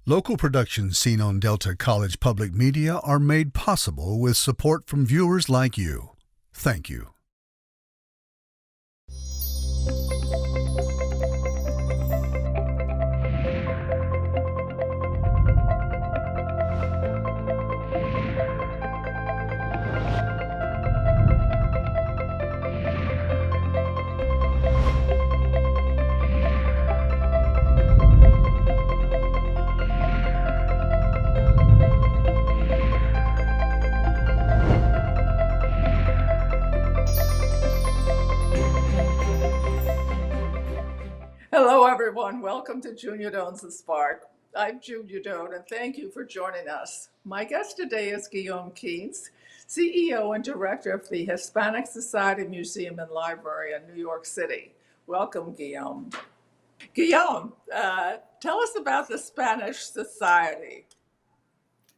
Local productions seen on Delta College Public Media are made possible with support from viewers like you. Thank you. Hello, everyone. Welcome to Junia Doan's The Spark. I'm Junia Doan, and thank you for joining us. My guest today is Guillaume Kientz, CEO and Director of the Hispanic Society Museum and Library in New York City. Welcome, Guillaume. Guillaume, tell us about the Spanish Society.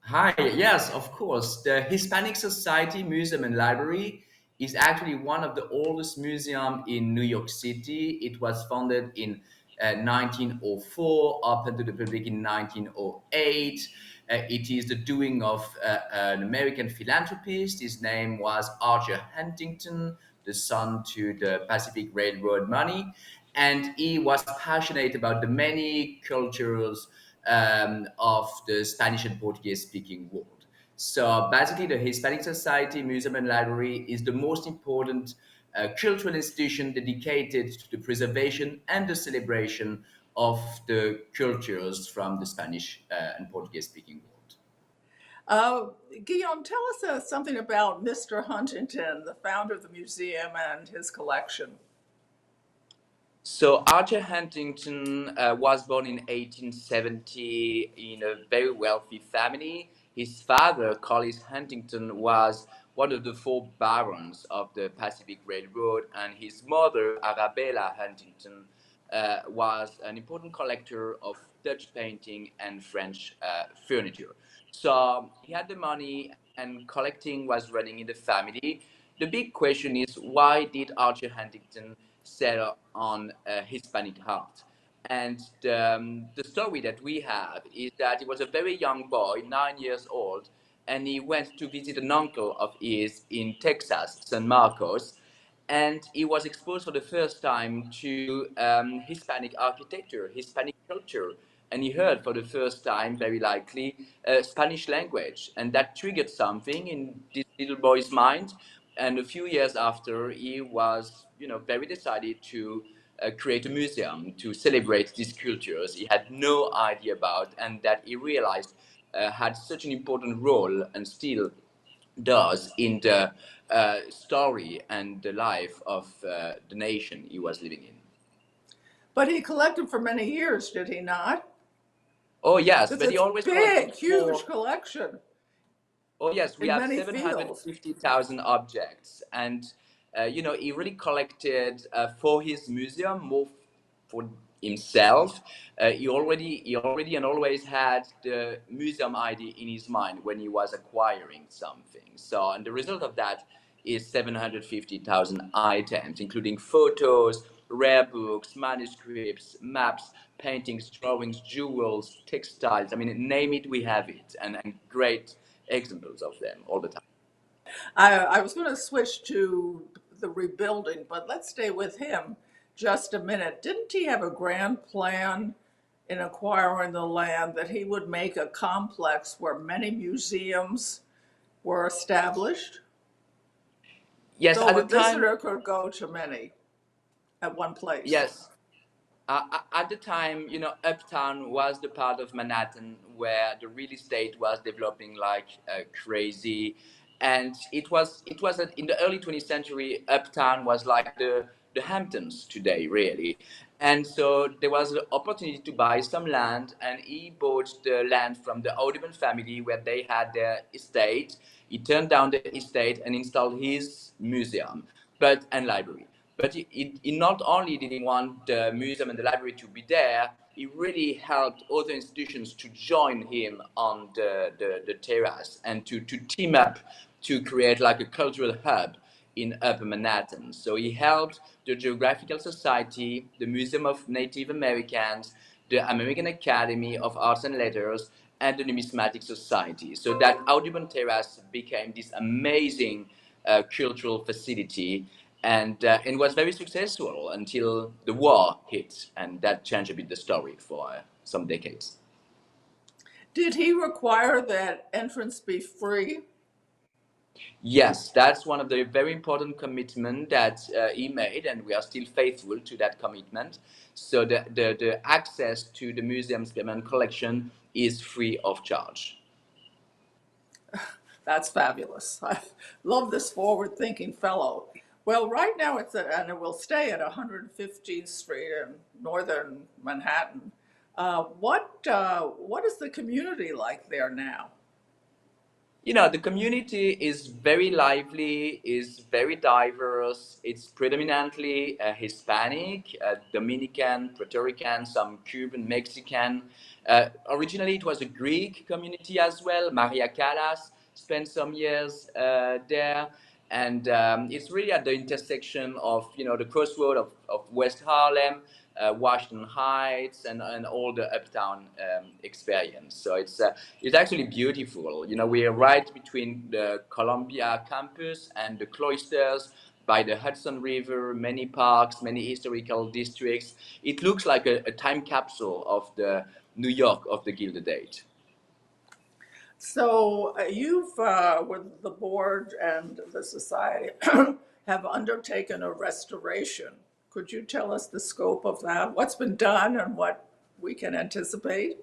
Hi, yes, of course. The Hispanic Society Museum and Library is actually one of the oldest museums in New York City. It was founded in 1904, opened to the public in 1908. It is the doing of an American philanthropist. His name was Archer Huntington, the son to the Pacific Railroad money. And he was passionate about the many cultures of the Spanish and Portuguese speaking world. So basically, the Hispanic Society Museum and Library is the most important cultural institution dedicated to the preservation and the celebration of the cultures from the Spanish and Portuguese speaking world. Guillaume, tell us something about Mr. Huntington, the founder of the museum, and his collection. So Archer Huntington was born in 1870 in a very wealthy family. His father, Collis Huntington, was one of the four barons of the Pacific Railroad, and his mother, Arabella Huntington, was an important collector of Dutch painting and French furniture. So he had the money, and collecting was running in the family. The big question is, why did Archer Huntington settle on Hispanic art? And the story that we have is that he was a very young boy, 9 years old, and he went to visit an uncle of his in Texas, San Marcos, and he was exposed for the first time to Hispanic architecture, Hispanic culture, and he heard for the first time, very likely, Spanish language, and that triggered something in this little boy's mind. And a few years after, he was, very decided to create a museum to celebrate these cultures he had no idea about, and that he realized had such an important role and still does in the story and the life of the nation he was living in. But he collected for many years, did he not? Oh yes, Because but he it's always collected big, for. huge collection Oh yes, we in have many fields. 750,000 objects, and he really collected for his museum, more for himself. He already and always had the museum idea in his mind when he was acquiring something. So, and the result of that is 750,000 items, including photos, rare books, manuscripts, maps, paintings, drawings, jewels, textiles. I mean, name it, we have it, and great examples of them all the time. I was going to switch to the rebuilding, but let's stay with him just a minute. Didn't he have a grand plan in acquiring the land that he would make a complex where many museums were established? Yes, at So the a time, visitor could go to many at one place. yes, at the time, Uptown was the part of Manhattan where the real estate was developing like crazy, and in the early 20th century. Uptown was like the Hamptons today, really, and so there was an opportunity to buy some land, and he bought the land from the Audubon family where they had their estate. He turned down the estate and installed his museum, but and library. But he not only did he want the museum and the library to be there, he really helped other institutions to join him on the terrace and to team up to create like a cultural hub in Upper Manhattan. So he helped the Geographical Society, the Museum of Native Americans, the American Academy of Arts and Letters, and the Numismatic Society. So that Audubon Terrace became this amazing cultural facility, and was very successful until the war hit, and that changed a bit the story for some decades. Did he require that entrance be free? Yes, that's one of the very important commitment that he made, and we are still faithful to that commitment. So the access to the museum's permanent collection is free of charge. That's fabulous. I love this forward-thinking fellow. Well, right now and it will stay at 115th Street in northern Manhattan. What is the community like there now? The community is very lively, is very diverse. It's predominantly Hispanic, Dominican, Puerto Rican, some Cuban, Mexican. Originally, it was a Greek community as well. Maria Callas spent some years there. And it's really at the intersection of, the crossroad of West Harlem, Washington Heights, and all the uptown experience. So it's actually beautiful. We are right between the Columbia campus and the cloisters, by the Hudson River, many parks, many historical districts. It looks like a time capsule of the New York of the Gilded Age. So you've, with the board and the society, have undertaken a restoration. Could you tell us the scope of that? What's been done and what we can anticipate?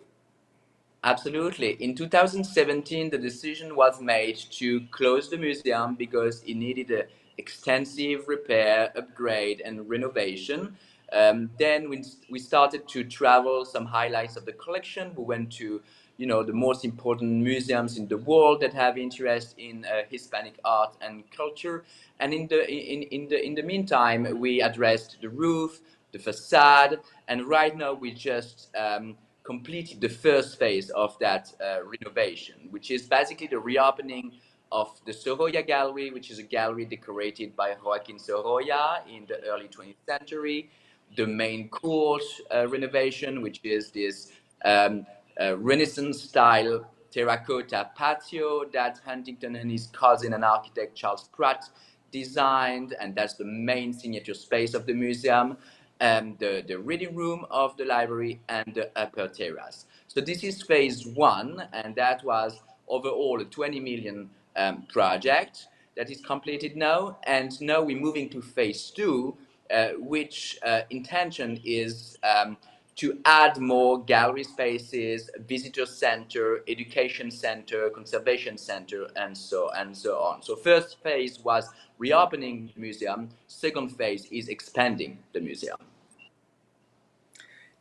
Absolutely. In 2017, the decision was made to close the museum because it needed an extensive repair, upgrade, and renovation. Then we started to travel some highlights of the collection. We went to, the most important museums in the world that have interest in Hispanic art and culture. And in the meantime, we addressed the roof, the facade, and right now we just completed the first phase of that renovation, which is basically the reopening of the Sorolla Gallery, which is a gallery decorated by Joaquin Sorolla in the early 20th century. The main court renovation, which is this Renaissance style terracotta patio that Huntington and his cousin and architect Charles Pratt designed, and that's the main signature space of the museum. The reading room of the library, and the upper terrace. So this is phase one, and that was overall a 20 million project that is completed now. And now we're moving to phase two, which intention is to add more gallery spaces, visitor center, education center, conservation center, and so on. So first phase was reopening the museum. Second phase is expanding the museum.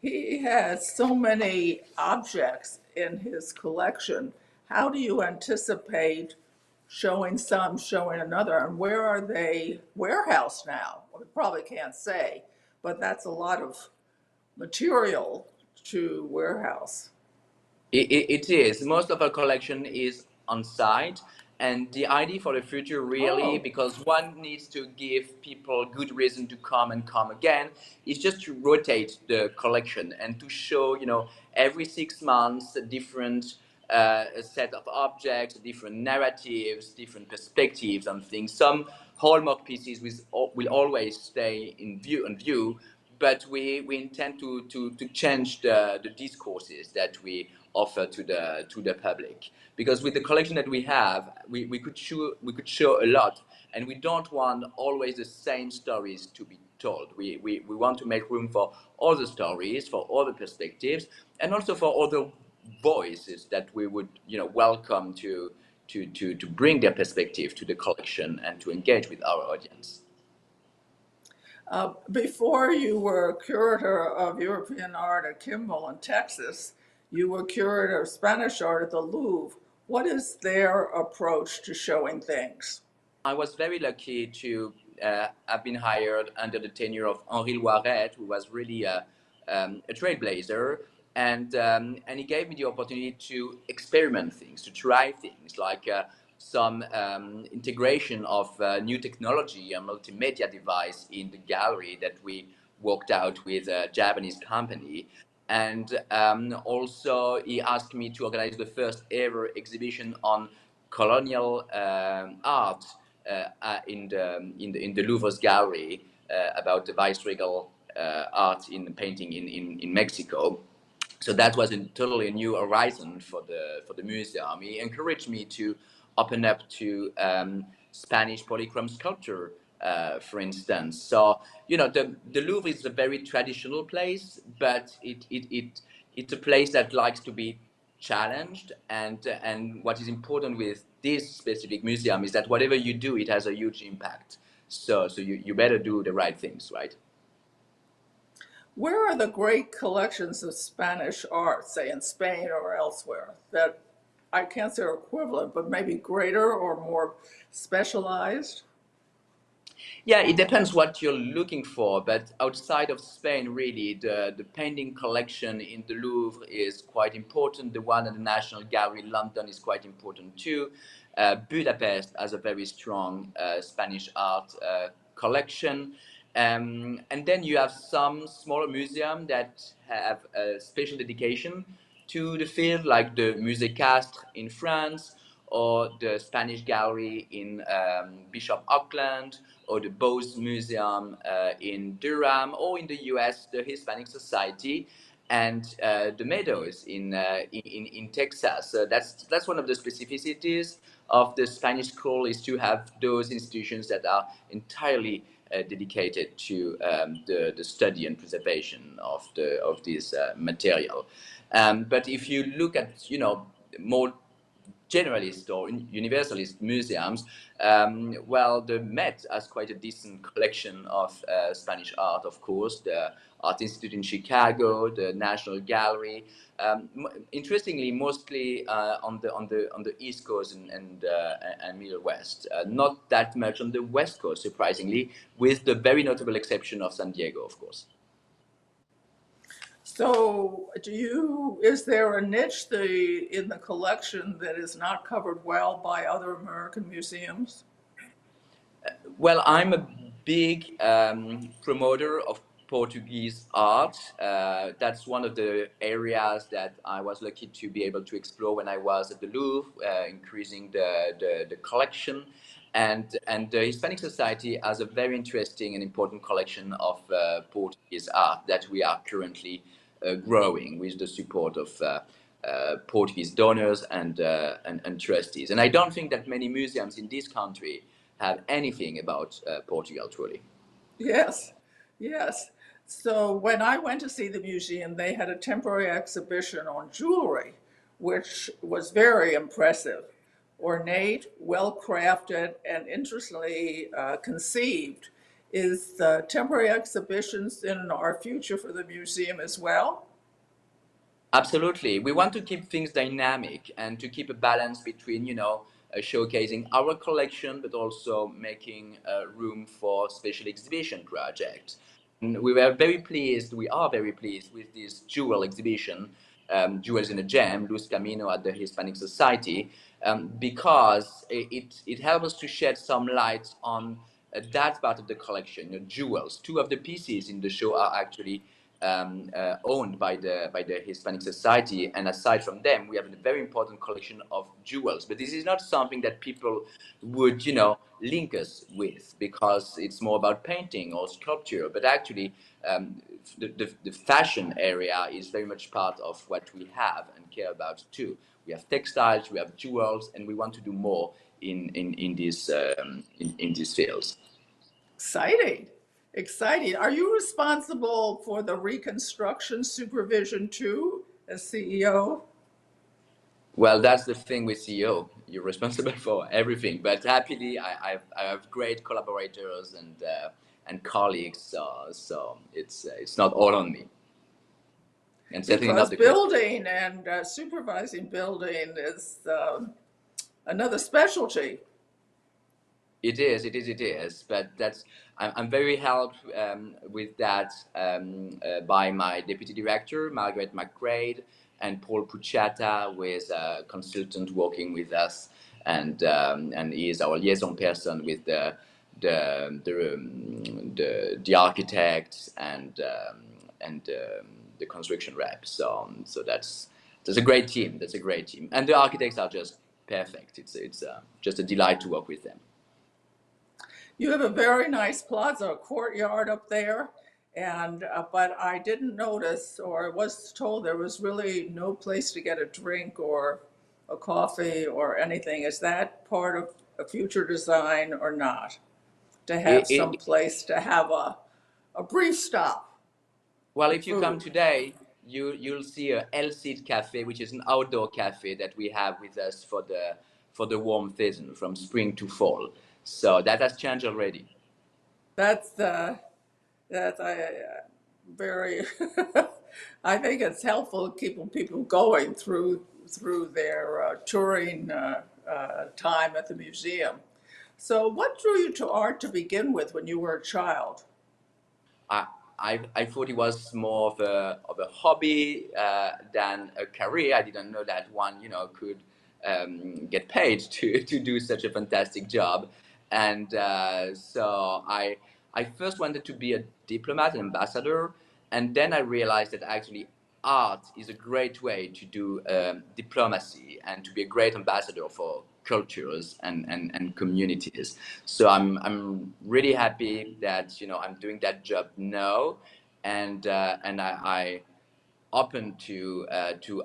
He has so many objects in his collection. How do you anticipate showing some, showing another, and where are they warehoused now? We probably can't say, but that's a lot of material to warehouse. It is. Most of our collection is on site. And the idea for the future, really, Oh, because one needs to give people good reason to come and come again, is just to rotate the collection and to show, every 6 months a different set of objects, different narratives, different perspectives on things. Some hallmark pieces will always stay in view, but we intend to change the discourses that we offer to the public, because with the collection that we have, we could show a lot, and we don't want always the same stories to be told. We want to make room for other stories, for other perspectives, and also for other voices that we would welcome to bring their perspective to the collection and to engage with our audience. Before you were curator of European art at Kimball in Texas, you were curator of Spanish art at the Louvre. What is their approach to showing things? I was very lucky to have been hired under the tenure of Henri Loiret, who was really a trailblazer, and he gave me the opportunity to experiment things, to try things like some integration of new technology, a multimedia device in the gallery that we worked out with a Japanese company. And also he asked me to organize the first ever exhibition on colonial art in the Louvre's gallery about the viceregal art in painting in Mexico. So that was a totally new horizon for the museum. He encouraged me to open up to Spanish polychrome sculpture, for instance. So the Louvre is a very traditional place, but it's a place that likes to be challenged. And what is important with this specific museum is that whatever you do, it has a huge impact. So you better do the right things, right? Where are the great collections of Spanish art, say in Spain or elsewhere, that I can't say are equivalent, but maybe greater or more specialized? Yeah, it depends what you're looking for, but outside of Spain, really, the painting collection in the Louvre is quite important. The one at the National Gallery in London is quite important too. Budapest has a very strong Spanish art collection. And then you have some smaller museums that have a special dedication to the field, like the Musée Castres in France, or the Spanish Gallery in Bishop Auckland, or the Bose Museum in Durham, or in the US, the Hispanic Society, and the Meadows in Texas. So that's one of the specificities of the Spanish school, is to have those institutions that are entirely dedicated to the study and preservation of this material. But if you look at more generalist or universalist museums, well, the Met has quite a decent collection of Spanish art, of course. The Art Institute in Chicago, the National Gallery. Interestingly, mostly on the East Coast and Middle West. Not that much on the West Coast, surprisingly, with the very notable exception of San Diego, of course. So is there a niche in the collection that is not covered well by other American museums? Well, I'm a big promoter of Portuguese art. That's one of the areas that I was lucky to be able to explore when I was at the Louvre, increasing the collection. And the Hispanic Society has a very interesting and important collection of Portuguese art that we are currently growing with the support of Portuguese donors and trustees. And I don't think that many museums in this country have anything about Portugal, truly. Yes, yes. So when I went to see the museum, they had a temporary exhibition on jewelry, which was very impressive, ornate, well crafted, and interestingly conceived. Is the temporary exhibitions in our future for the museum as well? Absolutely. We want to keep things dynamic and to keep a balance between, showcasing our collection, but also making room for special exhibition projects. And we are very pleased with this jewel exhibition, Jewels in a Gem, Luz Camino at the Hispanic Society, because it helps us to shed some light on that part of the collection, jewels. Two of the pieces in the show are actually owned by the Hispanic Society, and aside from them, we have a very important collection of jewels. But this is not something that people would, link us with, because it's more about painting or sculpture. But actually, the fashion area is very much part of what we have and care about too. We have textiles, we have jewels, and we want to do more in these fields. Exciting, exciting. Are you responsible for the reconstruction supervision too, as CEO? Well, that's the thing with CEO. You're responsible for everything. But happily, I have great collaborators and colleagues. So it's not all on me. And certainly not Because the building and supervising building is another specialty. It is. But I'm very helped with that by my deputy director, Margaret McCrae, and Paul Pucciata, who is a consultant working with us, and he is our liaison person with the architects and the construction rep. So that's a great team. That's a great team, and the architects are just perfect. It's just a delight to work with them. You have a very nice plaza, a courtyard up there, and but I didn't notice, or was told there was really no place to get a drink or a coffee or anything. Is that part of a future design or not? To have some It, place to have a brief stop Well, for if you come food. today, you'll see a El Cid Cafe, which is an outdoor cafe that we have with us for the warm season from spring to fall. So that has changed already. That's that's very. I think it's helpful keeping people going through their touring time at the museum. So, what drew you to art to begin with when you were a child? I, I thought it was more of a hobby than a career. I didn't know that one, could get paid to do such a fantastic job. And so I first wanted to be a diplomat, an ambassador, and then I realized that actually art is a great way to do diplomacy and to be a great ambassador for cultures and communities. So I'm really happy that I'm doing that job now, and I open to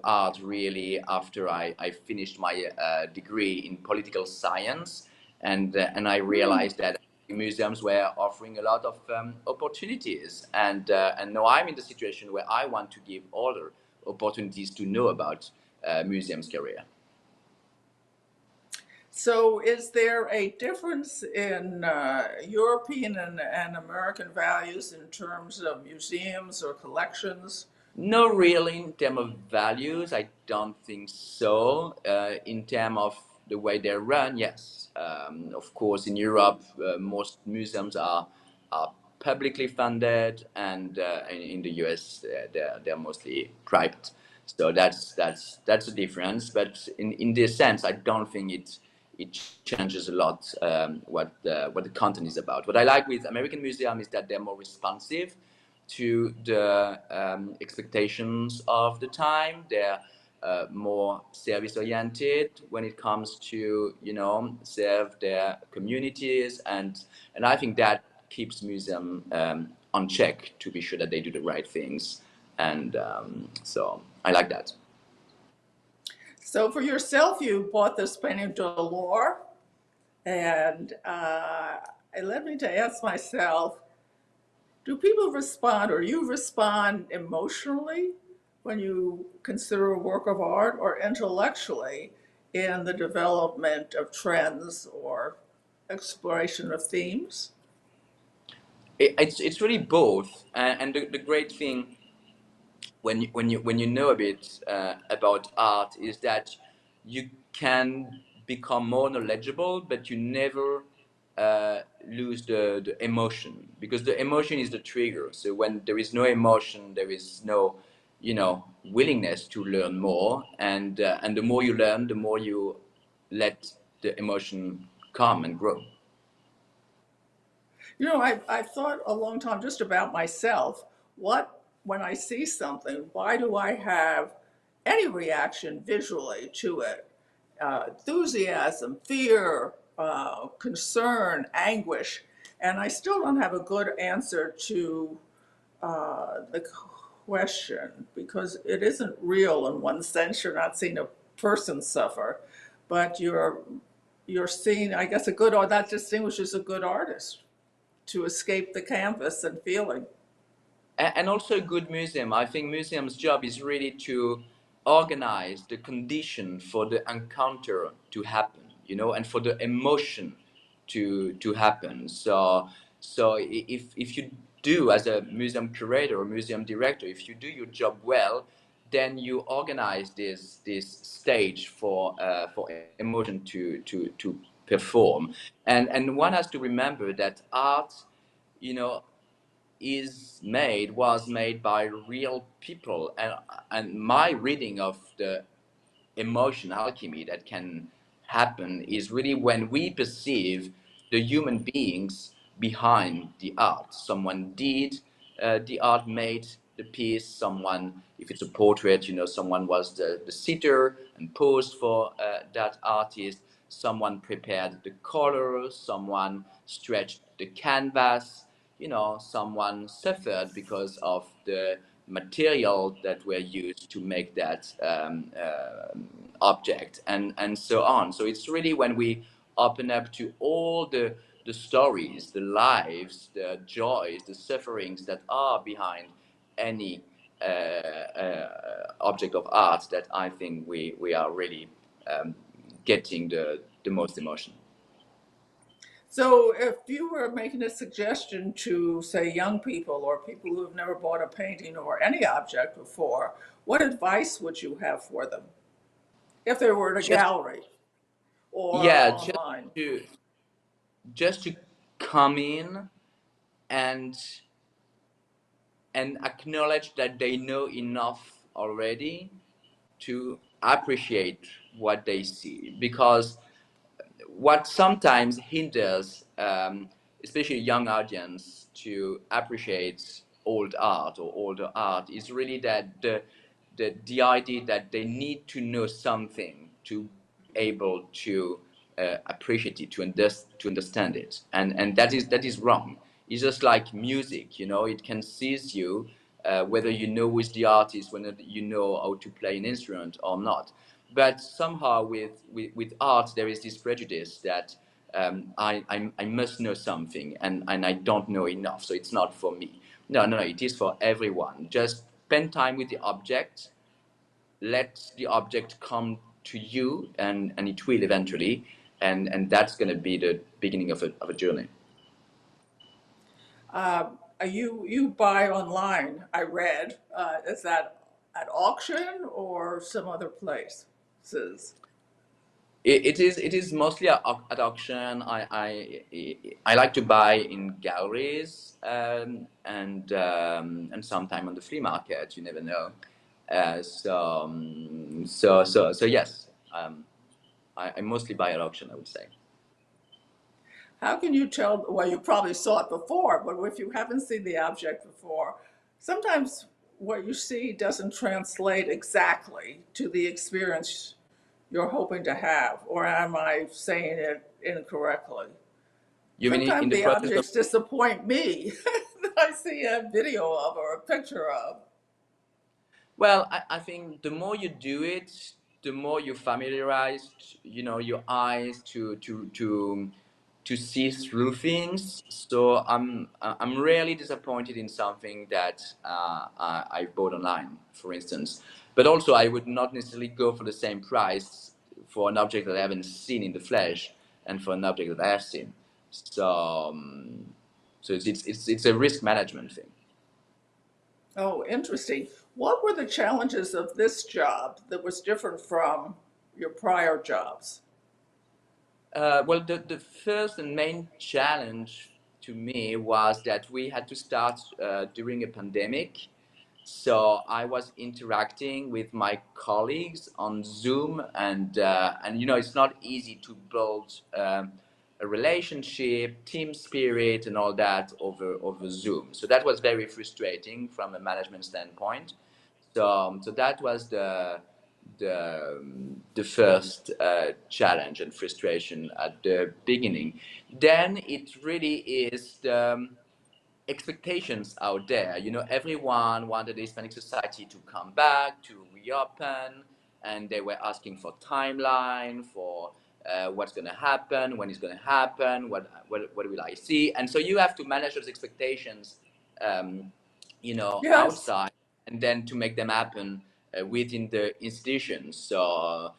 art really after I finished my degree in political science, and I realized that museums were offering a lot of opportunities, and now I'm in the situation where I want to give other opportunities to know about museums career. So, is there a difference in European and American values in terms of museums or collections? No, really, in terms of values, I don't think so. In terms of the way they're run, yes. Of course, in Europe, most museums are publicly funded, and in the US, they're mostly private. So that's a difference. But in this sense, I don't think it changes a lot what the content is about. What I like with American museum is that they're more responsive to the expectations of the time. They're more service oriented when it comes to serve their communities, and I think that keeps museum on check to be sure that they do the right things, and so I like that. So, for yourself, you bought this painting Dolor, and it led me to ask myself, do people respond, or you respond emotionally when you consider a work of art, or intellectually in the development of trends or exploration of themes? It's really both, and the great thing when you know a bit about art is that you can become more knowledgeable, but you never lose the emotion, because the emotion is the trigger. So when there is no emotion, there is no willingness to learn more, and the more you learn, the more you let the emotion come and grow. I've thought a long time just about myself. When I see something, why do I have any reaction visually to it? Enthusiasm, fear, concern, anguish. And I still don't have a good answer to the question, because it isn't real in one sense. You're not seeing a person suffer, but you're seeing, I guess, that distinguishes a good artist, to escape the canvas and feeling. And also a good museum. I think museum's job is really to organize the condition for the encounter to happen, and for the emotion to happen. So if you do, as a museum curator or museum director, if you do your job well, then you organize this stage for emotion to perform. And one has to remember that art, you know was made by real people, and my reading of the emotion alchemy that can happen is really when we perceive the human beings behind the art. Someone did the art, made the piece. Someone, if it's a portrait, someone was the sitter and posed for that artist. Someone prepared the colors. Someone stretched the canvas. Someone suffered because of the material that were used to make that object, and so on. So it's really when we open up to all the stories, the lives, the joys, the sufferings that are behind any object of art, that I think we are really getting the most emotion. So if you were making a suggestion to, say, young people or people who have never bought a painting or any object before, what advice would you have for them if they were in a Just gallery or yeah, online? just to come in and acknowledge that they know enough already to appreciate what they see, because what sometimes hinders, especially young audience, to appreciate old art or older art is really that the idea that they need to know something to be able to appreciate it, to understand it, and that is wrong. It's just like music, it can seize you, whether you know who's the artist, whether you know how to play an instrument or not. But somehow with art there is this prejudice that I must know something, and I don't know enough, so it's not for me. No, no, it is for everyone. Just spend time with the object, let the object come to you, and it will eventually, and that's going to be the beginning of a journey. Uh, you buy online, I read. Is that at auction or some other places? It is mostly at auction. I like to buy in galleries, and sometime on the flea market. You never know. So yes, I mostly buy at auction, I would say. How can you tell? Well, you probably saw it before, but if you haven't seen the object before, sometimes what you see doesn't translate exactly to the experience you're hoping to have. Or am I saying it incorrectly? You mean in Sometimes the the process of objects disappoint me that I see a video of or a picture of. Well, I think the more you do it, the more you familiarize, your eyes to see through things. So I'm rarely disappointed in something that I bought online, for instance. But also, I would not necessarily go for the same price for an object that I haven't seen in the flesh, and for an object that I have seen. So it's a risk management thing. Oh, interesting. What were the challenges of this job that was different from your prior jobs? Well, the first and main challenge to me was that we had to start during a pandemic. So I was interacting with my colleagues on Zoom, and it's not easy to build a relationship, team spirit, and all that over Zoom. So that was very frustrating from a management standpoint. So that was the first challenge and frustration at the beginning. Then it really is the expectations out there. Everyone wanted the Hispanic Society to come back, to reopen, and they were asking for timeline, for what's going to happen, when it's going to happen, what will I see, and so you have to manage those expectations, Yes. outside, and then to make them happen within the institutions. So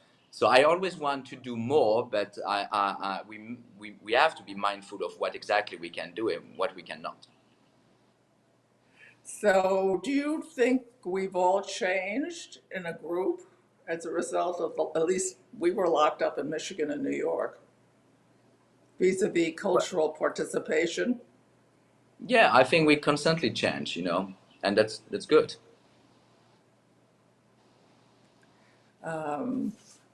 I always want to do more, but we have to be mindful of what exactly we can do and what we cannot. So, do you think we've all changed in a group as a result of, at least we were locked up in Michigan and New York, vis-a-vis cultural participation? Yeah, I think we constantly change, and that's good.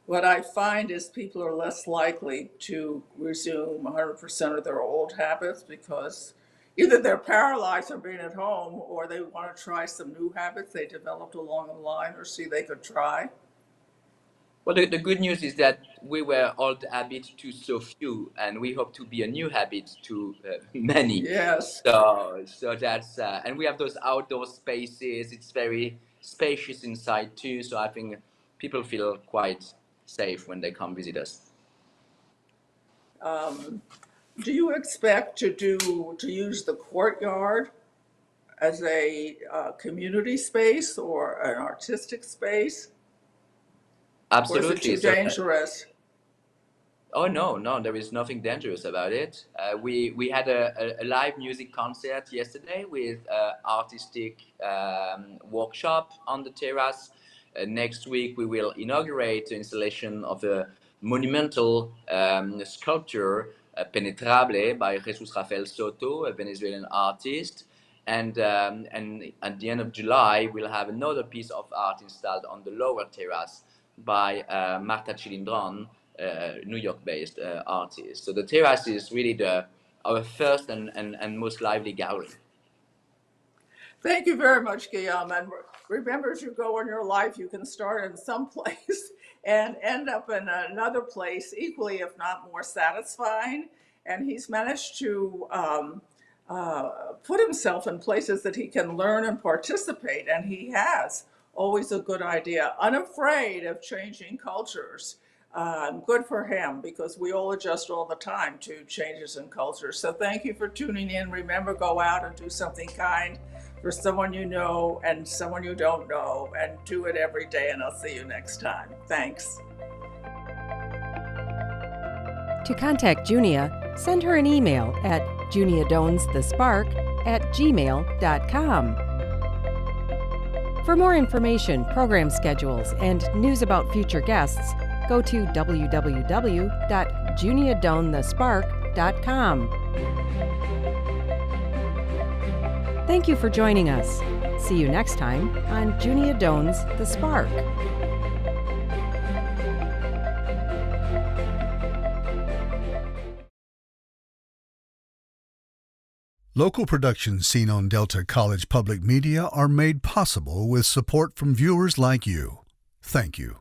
What I find is people are less likely to resume 100% of their old habits because either they're paralyzed from being at home or they want to try some new habits they developed along the line or see they could try. Well, the good news is that we were old habits to so few, and we hope to be a new habit to many. Yes. So that's and we have those outdoor spaces. It's very spacious inside too. So I think people feel quite safe when they come visit us. Do you expect to use the courtyard as a community space or an artistic space? Or is it Absolutely. too So dangerous? oh no, no, there is nothing dangerous about it. We had a live music concert yesterday with artistic workshop on the terrace. Next week we will inaugurate the installation of a monumental sculpture Penetrable by Jesus Rafael Soto, a Venezuelan artist. And at the end of July, we'll have another piece of art installed on the lower terrace by Marta Chilindron, New York-based artist. So the terrace is really our first and most lively gallery. Thank you very much, Guillaume. And remember, as you go in your life, you can start in some place and end up in another place, equally, if not more satisfying. And he's managed to put himself in places that he can learn and participate. And he has always a good idea, unafraid of changing cultures. Good for him, because we all adjust all the time to changes in culture. So thank you for tuning in. Remember, go out and do something kind for someone you know and someone you don't know, and do it every day. And I'll see you next time. Thanks. To contact Junia, send her an email at juniadonsthespark@gmail.com. For more information, program schedules, and news about future guests, go to www.juniadonthespark.com. Thank you for joining us. See you next time on Junia Doan's The Spark. Local productions seen on Delta College Public Media are made possible with support from viewers like you. Thank you.